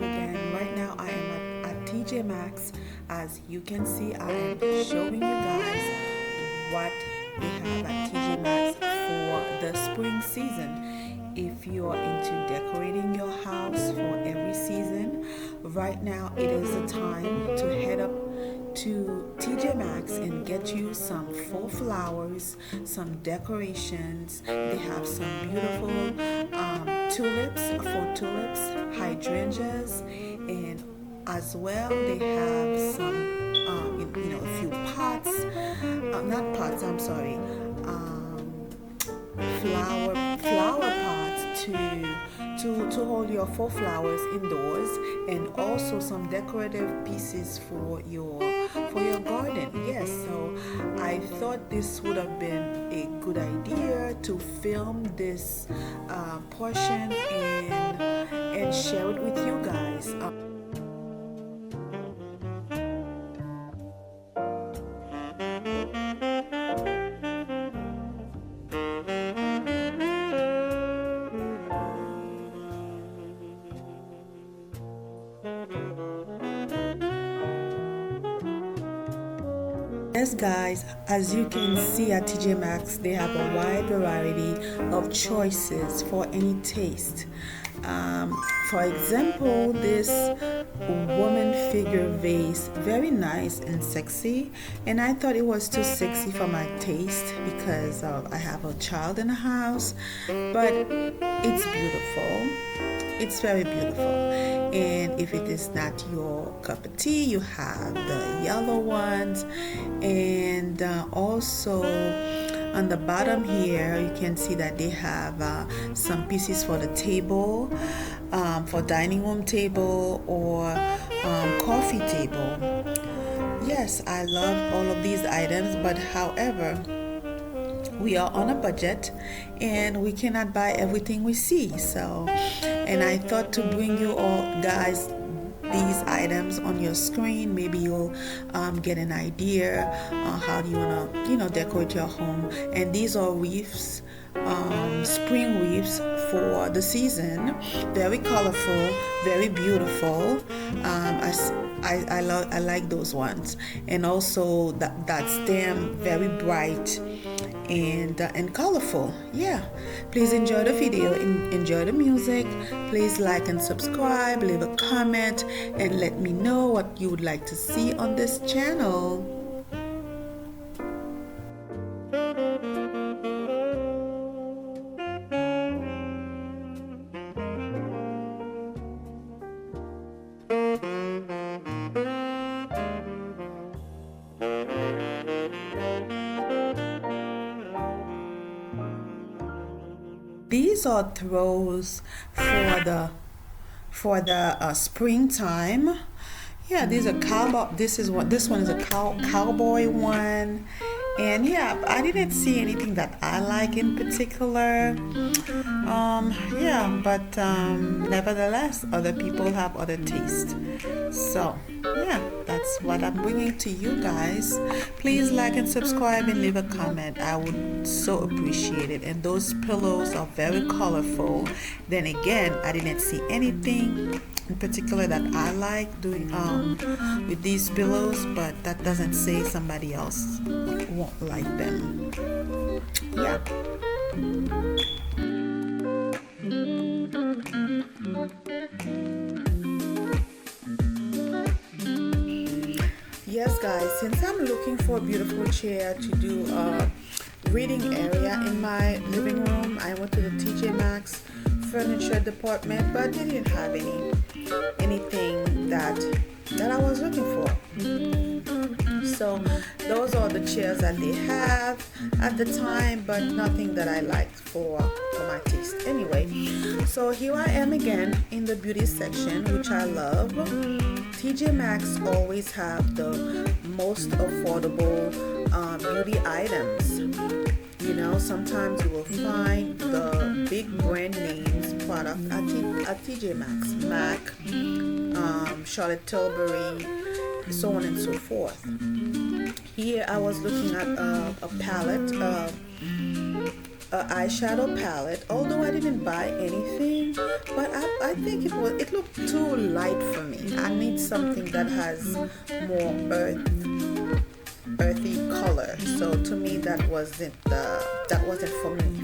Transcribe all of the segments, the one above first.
again. Right now I am at TJmaxx. As you can see, I am showing you guys what they have at TJmaxx for the spring season. If you're into decorating your house for every season, right now it is the time to head up to TJmaxx and get you some faux flowers, some decorations. They have some beautiful faux tulips, hydrangeas, and as well they have some, a few pots, not pots, I'm sorry, flower pots to hold your faux flowers indoors, and also some decorative pieces for your garden. Yes, so I thought this would have been a good idea to film this portion and share it with you guys. Yes, guys, as you can see at TJmaxx, they have a wide variety of choices for any taste. For example, this woman figure vase, very nice and sexy, and I thought it was too sexy for my taste because I have a child in the house, but it's beautiful. It's very beautiful. And if it is not your cup of tea, you have the yellow ones. And also on the bottom here, you can see that they have some pieces for the table, for dining room table or coffee table. Yes, I love all of these items, but however, we are on a budget and we cannot buy everything we see. So, and I thought to bring you all guys these items on your screen. Maybe you'll get an idea how do you want to decorate your home. And these are wreaths, spring wreaths for the season. Very colorful, very beautiful. I like those ones. And also that stem, very bright and colorful. Yeah, please enjoy the video, enjoy the music. Please like and subscribe, leave a comment, and let me know what you would like to see on this channel. These are throws for the springtime. Yeah, these are cowboy. This one is a cowboy one, and yeah, I didn't see anything that I like in particular. Yeah, but nevertheless, other people have other taste. So yeah, that's what I'm bringing to you guys. Please like and subscribe and leave a comment. I would so appreciate it. And those pillows are very colorful. Then again, I didn't see anything in particular that I like doing with these pillows, but that doesn't say somebody else won't like them. Yeah. Yes, guys, since I'm looking for a beautiful chair to do a reading area in my living room, I went to the TJmaxx furniture department, but they didn't have anything that I was looking for. So those are the chairs that they have at the time, but nothing that I liked for my taste. Anyway, so here I am again in the beauty section, which I love. TJmaxx always have the most affordable beauty items. You know, sometimes you will find the big brand names product at TJmaxx, MaXX, Charlotte Tilbury, so on and so forth. Here I was looking at a palette eyeshadow palette, although I didn't buy anything, but I think it looked too light for me. I need something that has more earthy color. So to me that wasn't for me,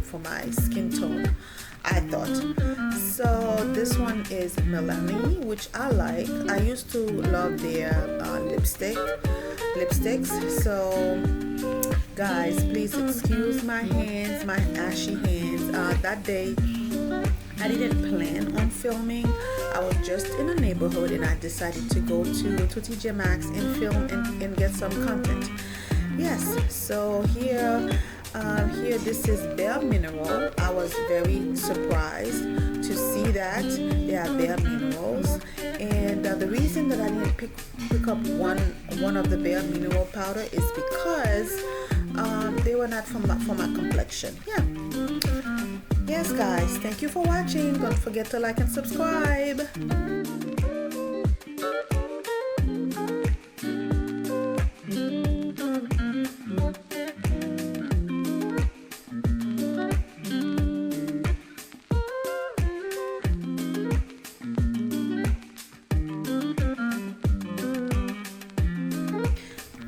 for my skin tone, I thought. So this one is Milani, which I like. I used to love their lipsticks. So guys, please excuse my hands, my ashy hands. That day I didn't plan on filming. I was just in a neighborhood and I decided to go to TJmaxx and film and get some content. Yes, so here this is Bare Mineral. I was very surprised to see that they are Bare Minerals, and the reason that I didn't pick up one of the Bare Mineral powder is because they were not for my complexion. Yeah. Yes guys, thank you for watching. Don't forget to like and subscribe.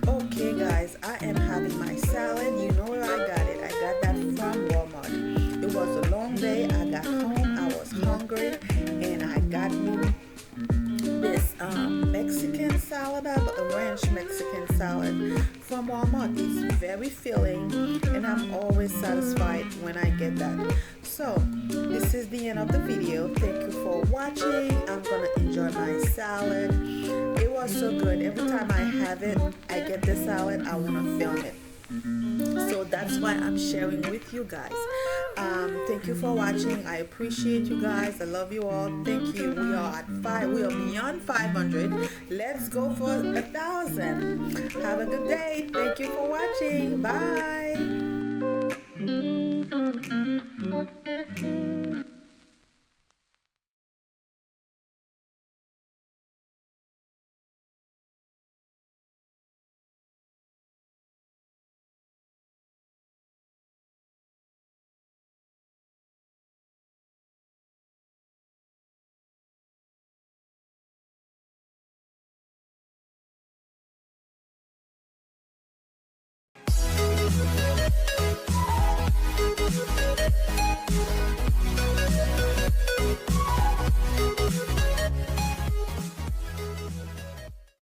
Okay guys, I am having my salad. You know where I got it. I got that from Walmart. It was a long day. I got home, I was hungry, and I got me this Mexican salad, a ranch Mexican salad from Walmart. It's very filling and I'm always satisfied when I get that. So this is the end of the video. Thank you for watching. I'm gonna enjoy my salad. It was so good. Every time I have it, I get the salad, I want to film it. So that's why I'm sharing with you guys. Thank you for watching. I appreciate you guys. I love you all. Thank you. We are beyond 500. Let's go for 1,000. Have a good day. Thank you for watching. Bye.